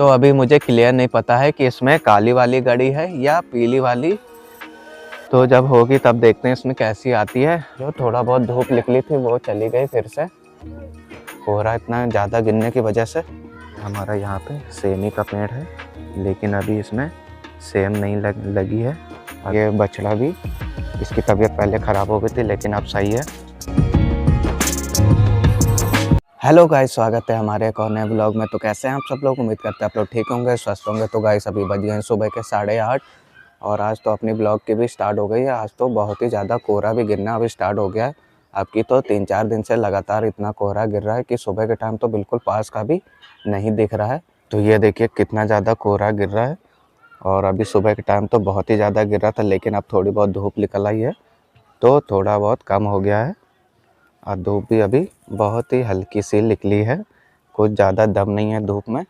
तो अभी मुझे क्लियर नहीं पता है कि इसमें काली वाली गाड़ी है या पीली वाली, तो जब होगी तब देखते हैं इसमें कैसी आती है। जो थोड़ा बहुत धूप निकली थी वो चली गई फिर से, कोहरा इतना ज़्यादा गिरने की वजह से। हमारा यहाँ पे सेमी का पेड़ है, लेकिन अभी इसमें सेम नहीं लगी है। ये बछड़ा भी, इसकी तबीयत पहले ख़राब हो गई थी लेकिन अब सही है। हेलो गाइस, स्वागत है हमारे एक और नए ब्लॉग में। तो कैसे हैं आप सब लोग? उम्मीद करते हैं आप लोग ठीक होंगे, स्वस्थ होंगे। तो गाइस अभी बज गए हैं सुबह के 8:30 और आज तो अपनी ब्लॉग की भी स्टार्ट हो गई है। आज तो बहुत ही ज़्यादा कोहरा भी गिरना अभी स्टार्ट हो गया है। आपकी तो 3-4 दिन से लगातार इतना कोहरा गिर रहा है कि सुबह के टाइम तो बिल्कुल पास का भी नहीं दिख रहा है। तो ये देखिए कितना ज़्यादा कोहरा गिर रहा है। और अभी सुबह के टाइम तो बहुत ही ज़्यादा गिर रहा था, लेकिन अब थोड़ी बहुत धूप निकल आई है तो थोड़ा बहुत कम हो गया है। और धूप भी अभी बहुत ही हल्की सी निकली है, कुछ ज़्यादा दम नहीं है धूप में।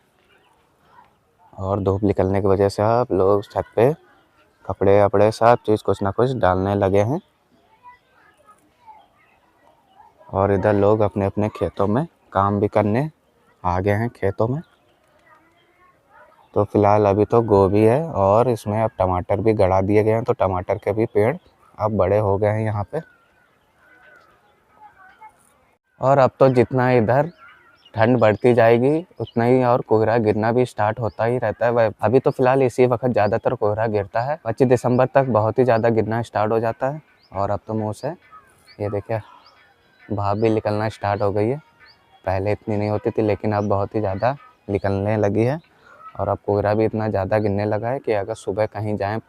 और धूप निकलने की वजह से आप लोग छत पे कपड़े वपड़े सब चीज़ कुछ ना कुछ डालने लगे हैं। और इधर लोग अपने अपने खेतों में काम भी करने आ गए हैं खेतों में। तो फिलहाल अभी तो गोभी है और इसमें अब टमाटर भी गड़ा दिए गए हैं, तो टमाटर के भी पेड़ अब बड़े हो गए हैं यहाँ पे। और अब तो जितना इधर ठंड बढ़ती जाएगी उतना ही और कोहरा गिरना भी स्टार्ट होता ही रहता है। अभी तो फिलहाल इसी वक्त ज़्यादातर कोहरा गिरता है, 25 दिसंबर तक बहुत ही ज़्यादा गिरना स्टार्ट हो जाता है। और अब तो मुँह से ये देखिए भाप भी निकलना स्टार्ट हो गई है। पहले इतनी नहीं होती थी लेकिन अब बहुत ही ज़्यादा निकलने लगी है। और अब कोहरा भी इतना ज़्यादा गिरने लगा है कि अगर सुबह कहीं जाएँ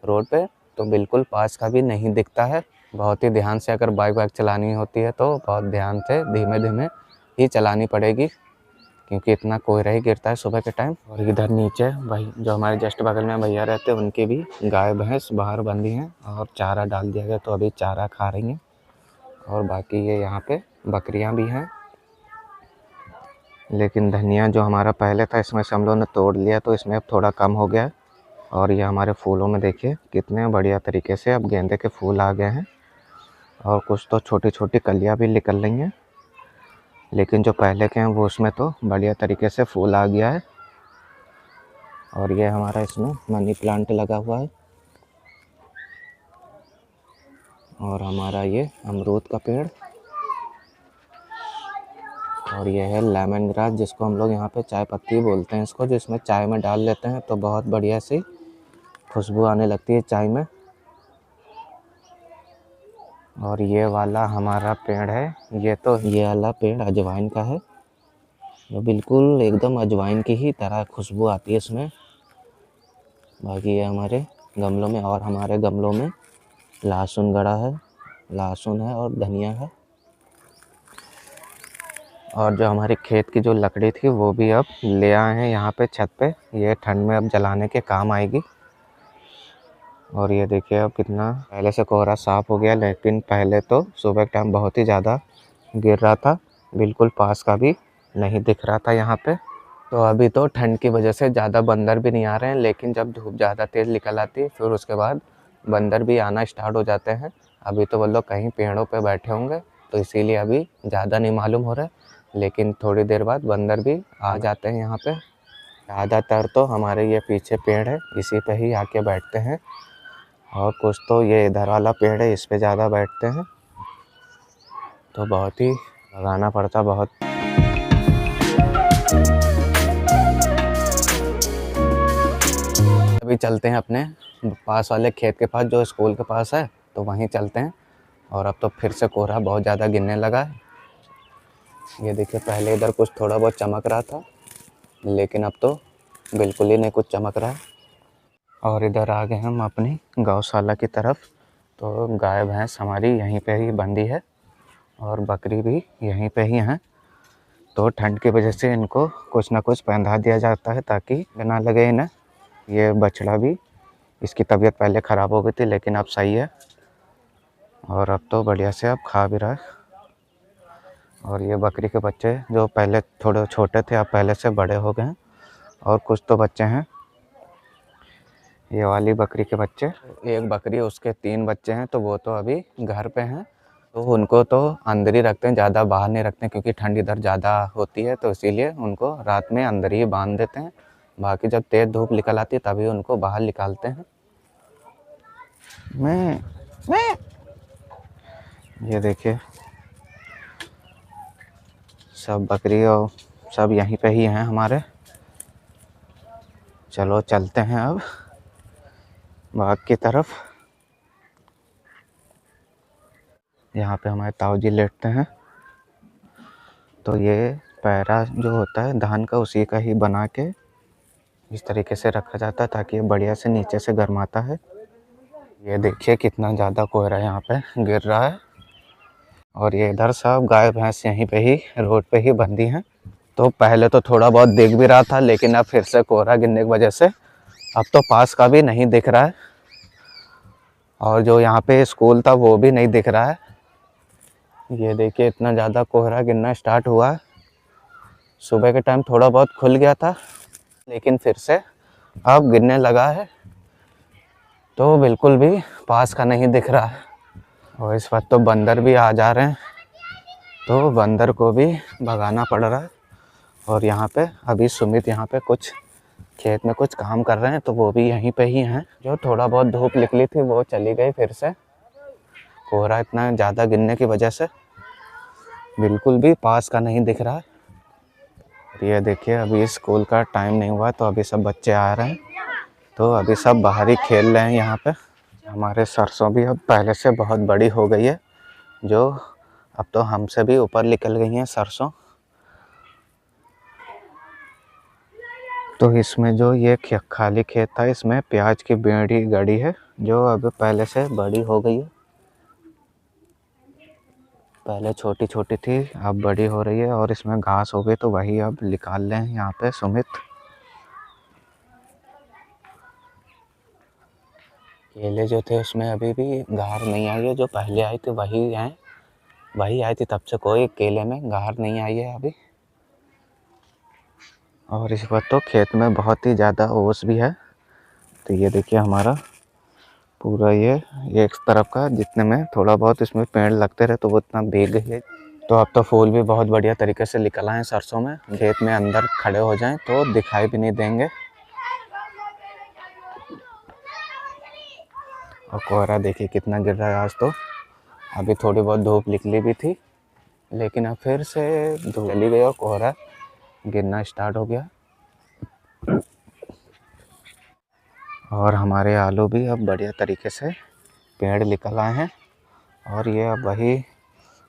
रोड पे तो बिल्कुल पास का भी नहीं दिखता है। बहुत ही ध्यान से अगर बाइक चलानी होती है तो बहुत ध्यान से धीमे धीमे ही चलानी पड़ेगी, क्योंकि इतना कोहरा ही गिरता है सुबह के टाइम। और इधर नीचे भाई जो हमारे जस्ट बगल में भैया रहते हैं उनकी भी गाय भैंस बाहर बंधी हैं और चारा डाल दिया गया, तो अभी चारा खा रही हैं। और बाकी ये यहाँ पे बकरियाँ भी हैं। लेकिन धनिया जो हमारा पहले था इसमें से हम लोगों ने तोड़ लिया, तो इसमें अब थोड़ा कम हो गया है। और ये हमारे फूलों में देखिए कितने बढ़िया तरीके से अब गेंदे के फूल आ गए हैं। और कुछ तो छोटी छोटी कलियाँ भी निकल रही हैं, लेकिन जो पहले के हैं वो उसमें तो बढ़िया तरीके से फूल आ गया है। और ये हमारा इसमें मनी प्लांट लगा हुआ है। और हमारा ये अमरूद का पेड़। और ये है लेमन ग्रास, जिसको हम लोग यहाँ पे चाय पत्ती बोलते हैं इसको, जिसमें चाय में डाल लेते हैं तो बहुत बढ़िया सी खुशबू आने लगती है चाय में। और ये वाला हमारा पेड़ है, ये वाला पेड़ अजवाइन का है, जो बिल्कुल एकदम अजवाइन की ही तरह खुशबू आती है इसमें। बाकी ये हमारे गमलों में, और हमारे गमलों में लहसुन गड़ा है, लहसुन है और धनिया है। और जो हमारे खेत की जो लकड़ी थी वो भी अब ले आए हैं यहाँ पे छत पे, ये ठंड में अब जलाने के काम आएगी। और ये देखिए अब कितना पहले से कोहरा साफ़ हो गया, लेकिन पहले तो सुबह के टाइम बहुत ही ज़्यादा गिर रहा था, बिल्कुल पास का भी नहीं दिख रहा था यहाँ पे। तो अभी तो ठंड की वजह से ज़्यादा बंदर भी नहीं आ रहे हैं, लेकिन जब धूप ज़्यादा तेज़ निकल आती है फिर उसके बाद बंदर भी आना स्टार्ट हो जाते हैं। अभी तो वो लोग कहीं पेड़ों पे बैठे होंगे तो इसीलिए अभी ज़्यादा नहीं मालूम हो रहा है, लेकिन थोड़ी देर बाद बंदर भी आ जाते हैं यहाँ पे। ज़्यादातर तो हमारे ये पीछे पेड़ है इसी पे ही आके बैठते हैं, और कुछ तो ये इधर वाला पेड़ है इस पे ज़्यादा बैठते हैं। तो बहुत ही लगाना पड़ता बहुत। अभी चलते हैं अपने पास वाले खेत के पास, जो स्कूल के पास है, तो वहीं चलते हैं। और अब तो फिर से कोहरा बहुत ज़्यादा गिरने लगा है। ये देखिए पहले इधर कुछ थोड़ा बहुत चमक रहा था, लेकिन अब तो बिल्कुल ही नहीं कुछ चमक रहा है। और इधर आ गए हम अपनी गौशाला की तरफ। तो गाय भैंस हमारी यहीं पे ही बंधी है और बकरी भी यहीं पे ही हैं। तो ठंड की वजह से इनको कुछ ना कुछ पहना दिया जाता है ताकि ना लगे इन्हें। ये बछड़ा भी, इसकी तबीयत पहले ख़राब हो गई थी लेकिन अब सही है और अब तो बढ़िया से अब खा भी रहा है। और ये बकरी के बच्चे जो पहले थोड़े छोटे थे अब पहले से बड़े हो गए हैं। और कुछ तो बच्चे हैं, ये वाली बकरी के बच्चे, एक बकरी उसके 3 बच्चे हैं, तो वो तो अभी घर पे हैं। तो उनको तो अंदर ही रखते हैं, ज़्यादा बाहर नहीं रखते हैं, क्योंकि ठंड इधर ज़्यादा होती है, तो इसीलिए उनको रात में अंदर ही बांध देते हैं बाकी जब तेज़ धूप निकल आती है तभी उनको बाहर निकालते हैं। मैं ये देखिए सब बकरी और सब यहीं पे ही हैं हमारे। चलो चलते हैं अब बाग की तरफ। यहाँ पे हमारे ताऊ जी लेटते हैं। तो ये पैरा जो होता है धान का उसी का ही बना के इस तरीके से रखा जाता है ताकि ये बढ़िया से नीचे से गर्माता है। ये देखिए कितना ज़्यादा कोहरा यहाँ पे गिर रहा है। और ये इधर सब गाय भैंस यहीं पे ही रोड पे ही बंधी हैं। तो पहले तो थोड़ा बहुत दिख भी रहा था, लेकिन अब फिर से कोहरा गिरने की वजह से अब तो पास का भी नहीं दिख रहा है। और जो यहाँ पे स्कूल था वो भी नहीं दिख रहा है। ये देखिए इतना ज़्यादा कोहरा गिरना स्टार्ट हुआ है। सुबह के टाइम थोड़ा बहुत खुल गया था, लेकिन फिर से अब गिरने लगा है। तो बिल्कुल भी पास का नहीं दिख रहा है। और इस वक्त तो बंदर भी आ जा रहे हैं, तो बंदर को भी भगाना पड़ रहा है। और यहाँ पे अभी सुमित यहाँ पे कुछ खेत में कुछ काम कर रहे हैं, तो वो भी यहीं पे ही हैं। जो थोड़ा बहुत धूप निकली थी वो चली गई फिर से। कोहरा इतना ज़्यादा गिरने की वजह से बिल्कुल भी पास का नहीं दिख रहा है। ये देखिए अभी स्कूल का टाइम नहीं हुआ, तो अभी सब बच्चे आ रहे हैं, तो अभी सब बाहर ही खेल रहे हैं यहाँ पे। हमारे सरसों भी अब पहले से बहुत बड़ी हो गई है, जो अब तो हमसे भी ऊपर निकल गई हैं सरसों। तो इसमें जो ये खाली खेत था इसमें प्याज की बेड़ी गड़ी है, जो अब पहले से बड़ी हो गई है। पहले छोटी छोटी थी, अब बड़ी हो रही है। और इसमें घास हो गई, तो वही अब निकाल रहे हैं यहाँ पे सुमित। केले जो थे उसमें अभी भी गाहर नहीं आई है, जो पहले आई थी वही आई थी। तब से कोई केले में गाहर नहीं आई है अभी। और इस वक्त तो खेत में बहुत ही ज़्यादा ओस भी है। तो ये देखिए हमारा पूरा ये एक तरफ का जितने में थोड़ा बहुत इसमें पेड़ लगते रहे, तो वो इतना भीग गई है। तो अब तो फूल भी बहुत बढ़िया तरीके से निकल आए हैं सरसों में। खेत में अंदर खड़े हो जाएं तो दिखाई भी नहीं देंगे। और कोहरा देखिए कितना गिर रहा है आज तो। अभी थोड़ी बहुत धूप निकली भी थी, लेकिन अब फिर से धूप चली गई और कोहरा गिरना स्टार्ट हो गया। और हमारे आलू भी अब बढ़िया तरीके से पेड़ निकल आए हैं, और ये अब वही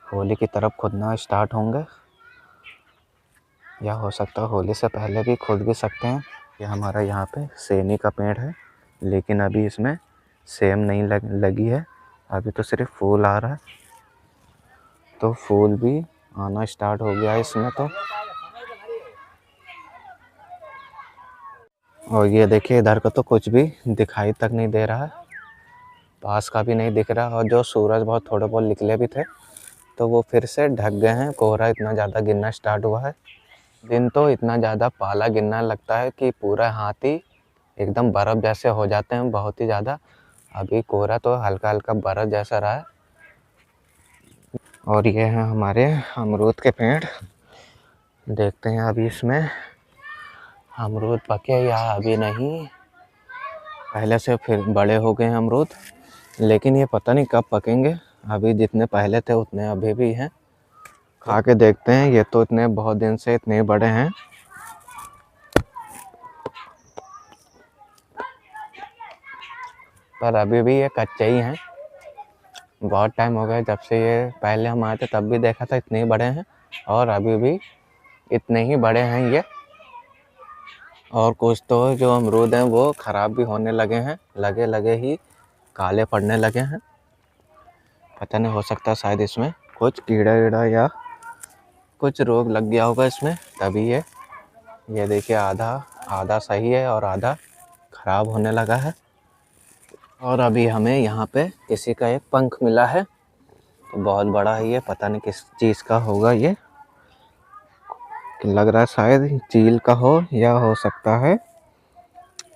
होली की तरफ खुदना स्टार्ट होंगे, या हो सकता है होली से पहले भी खुद भी सकते हैं। ये हमारा यहाँ पे सेमी का पेड़ है, लेकिन अभी इसमें सेम नहीं लगी है। अभी तो सिर्फ फूल आ रहा है, तो फूल भी आना स्टार्ट हो गया है इसमें तो। और ये देखिए इधर का तो कुछ भी दिखाई तक नहीं दे रहा है, पास का भी नहीं दिख रहा। और जो सूरज बहुत थोड़े बहुत निकले भी थे, तो वो फिर से ढक गए हैं। कोहरा इतना ज़्यादा गिरना स्टार्ट हुआ है। दिन तो इतना ज़्यादा पाला गिरना लगता है कि पूरा हाथ ही एकदम बर्फ़ जैसे हो जाते हैं, बहुत ही ज़्यादा। अभी कोहरा तो हल्का हल्का बर्फ़ जैसा रहा है। और ये हैं हमारे अमरूद के पेड़। देखते हैं अभी इसमें अमरूद पके या अभी नहीं। पहले से फिर बड़े हो गए हैं अमरूद, लेकिन ये पता नहीं कब पकेंगे। अभी जितने पहले थे उतने अभी भी हैं। खा के देखते हैं। ये तो इतने बहुत दिन से इतने बड़े हैं। पर अभी भी ये कच्चे ही हैं। बहुत टाइम हो गया जब से ये पहले हम आए थे, तब भी देखा था इतने ही बड़े हैं, और अभी भी इतने ही बड़े हैं ये। और कुछ तो जो अमरूद हैं वो ख़राब भी होने लगे हैं, लगे ही काले पड़ने लगे हैं। पता नहीं, हो सकता शायद इसमें कुछ कीड़ा वीड़ा या कुछ रोग लग गया होगा इसमें, तभी ये देखिए आधा सही है और आधा ख़राब होने लगा है। और अभी हमें यहाँ पे किसी का एक पंख मिला है, तो बहुत बड़ा है ये। पता नहीं किस चीज़ का होगा ये, लग रहा है शायद चील का हो, या हो सकता है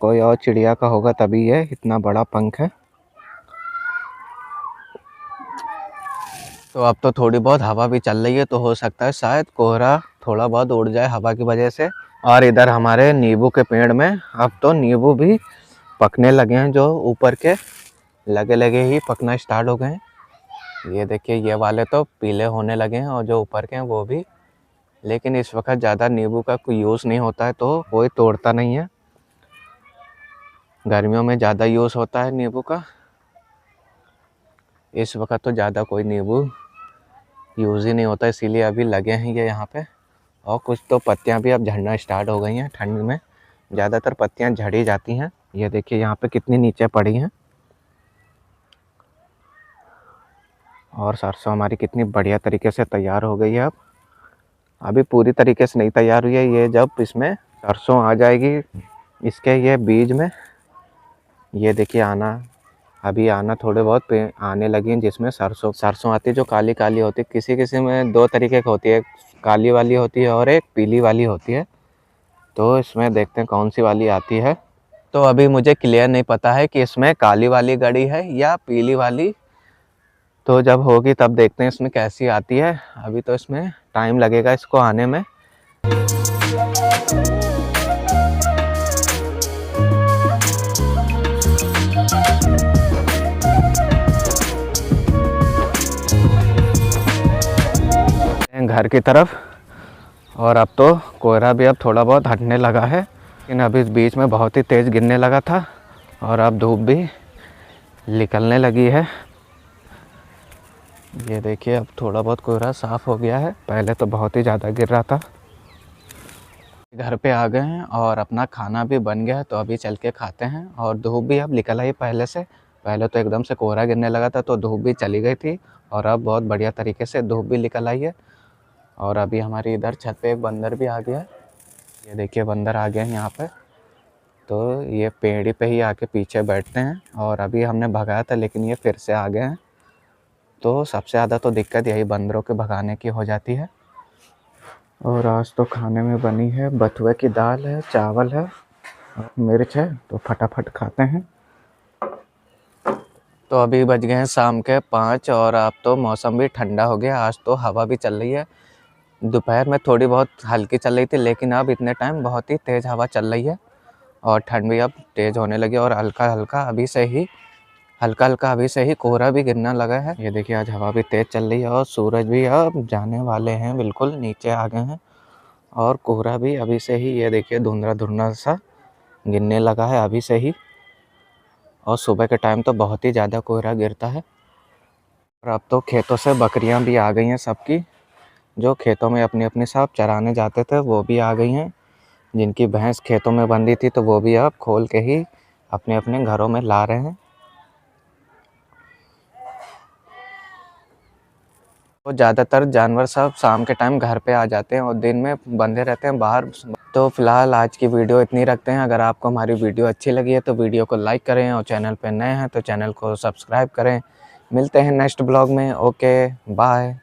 कोई और चिड़िया का होगा, तभी ये इतना बड़ा पंख है। तो अब तो थोड़ी बहुत हवा भी चल रही है, तो हो सकता है शायद कोहरा थोड़ा बहुत उड़ जाए हवा की वजह से, और इधर हमारे नींबू के पेड़ में अब तो नींबू भी पकने लगे हैं, जो ऊपर के लगे लगे ही पकना स्टार्ट हो गए हैं। ये देखिए ये वाले तो पीले होने लगे हैं और जो ऊपर के हैं वो भी। लेकिन इस वक्त ज़्यादा नींबू का कोई यूज़ नहीं होता है, तो कोई तोड़ता नहीं है। गर्मियों में ज़्यादा यूज़ होता है नींबू का, इस वक्त तो ज़्यादा कोई नींबू यूज़ ही नहीं होता, इसीलिए अभी लगे हैं ये यहाँ पे। और कुछ तो पत्तियाँ भी अब झड़ना स्टार्ट हो गई हैं। ठंड में ज़्यादातर पत्तियाँ झड़ ही जाती हैं। ये देखिए यहाँ पे कितनी नीचे पड़ी हैं। और सरसों हमारी कितनी बढ़िया तरीके से तैयार हो गई है। अब अभी पूरी तरीके से नहीं तैयार हुई है, ये जब इसमें सरसों आ जाएगी इसके ये बीज में, ये देखिए अभी आना थोड़े बहुत आने लगी हैं, जिसमें सरसों आती है जो काली काली होती है। किसी किसी में दो तरीके की होती है, काली वाली होती है और एक पीली वाली होती है। तो इसमें देखते हैं कौन सी वाली आती है। तो अभी मुझे क्लियर नहीं पता है कि इसमें काली वाली गड़ी है या पीली वाली, तो जब होगी तब देखते हैं इसमें कैसी आती है। अभी तो इसमें टाइम लगेगा इसको आने में। घर की तरफ, और अब तो कोहरा भी अब थोड़ा बहुत हटने लगा है, लेकिन अभी इस बीच में बहुत ही तेज़ गिरने लगा था और अब धूप भी निकलने लगी है। ये देखिए अब थोड़ा बहुत कोहरा साफ़ हो गया है, पहले तो बहुत ही ज़्यादा गिर रहा था। घर पे आ गए हैं और अपना खाना भी बन गया है, तो अभी चल के खाते हैं। और धूप भी अब निकल आई पहले से, पहले तो एकदम से कोहरा गिरने लगा था तो धूप भी चली गई थी, और अब बहुत बढ़िया तरीके से धूप भी निकल आई है। और अभी हमारी इधर छत पे एक बंदर भी आ गया है। ये देखिए बंदर आ गए हैं यहाँ पे, तो ये पेड़ पे ही आके पीछे बैठते हैं। और अभी हमने भगाया था लेकिन ये फिर से आ गए हैं। तो सबसे ज़्यादा तो दिक्कत यही बंदरों के भगाने की हो जाती है। और आज तो खाने में बनी है बथुए की दाल है, चावल है, मिर्च है, तो फटाफट खाते हैं। तो अभी बज गए हैं शाम के 5 और अब तो मौसम भी ठंडा हो गया। आज तो हवा भी चल रही है, दोपहर में थोड़ी बहुत हल्की चल रही थी, लेकिन अब इतने टाइम बहुत ही तेज़ हवा चल रही है और ठंड भी अब तेज़ होने लगी। और हल्का हल्का अभी से ही कोहरा भी गिरना लगा है। ये देखिए आज हवा भी तेज़ चल रही है और सूरज भी अब जाने वाले हैं, बिल्कुल नीचे आ गए हैं। और कोहरा भी अभी से ही ये देखिए धुंधला धुंधला सा गिरने लगा है अभी से ही। और सुबह के टाइम तो बहुत ही ज़्यादा कोहरा गिरता है। और अब तो खेतों से बकरियां भी आ गई हैं सबकी, जो खेतों में अपने अपने सब चराने जाते थे वो भी आ गई हैं। जिनकी भैंस खेतों में बंधी थी तो वो भी अब खोल के ही अपने अपने घरों में ला रहे हैं। तो ज़्यादातर जानवर सब शाम के टाइम घर पे आ जाते हैं और दिन में बंधे रहते हैं बाहर। तो फिलहाल आज की वीडियो इतनी रखते हैं। अगर आपको हमारी वीडियो अच्छी लगी है तो वीडियो को लाइक करें, और चैनल पे नए हैं तो चैनल को सब्सक्राइब करें। मिलते हैं नेक्स्ट ब्लॉग में। Okay bye.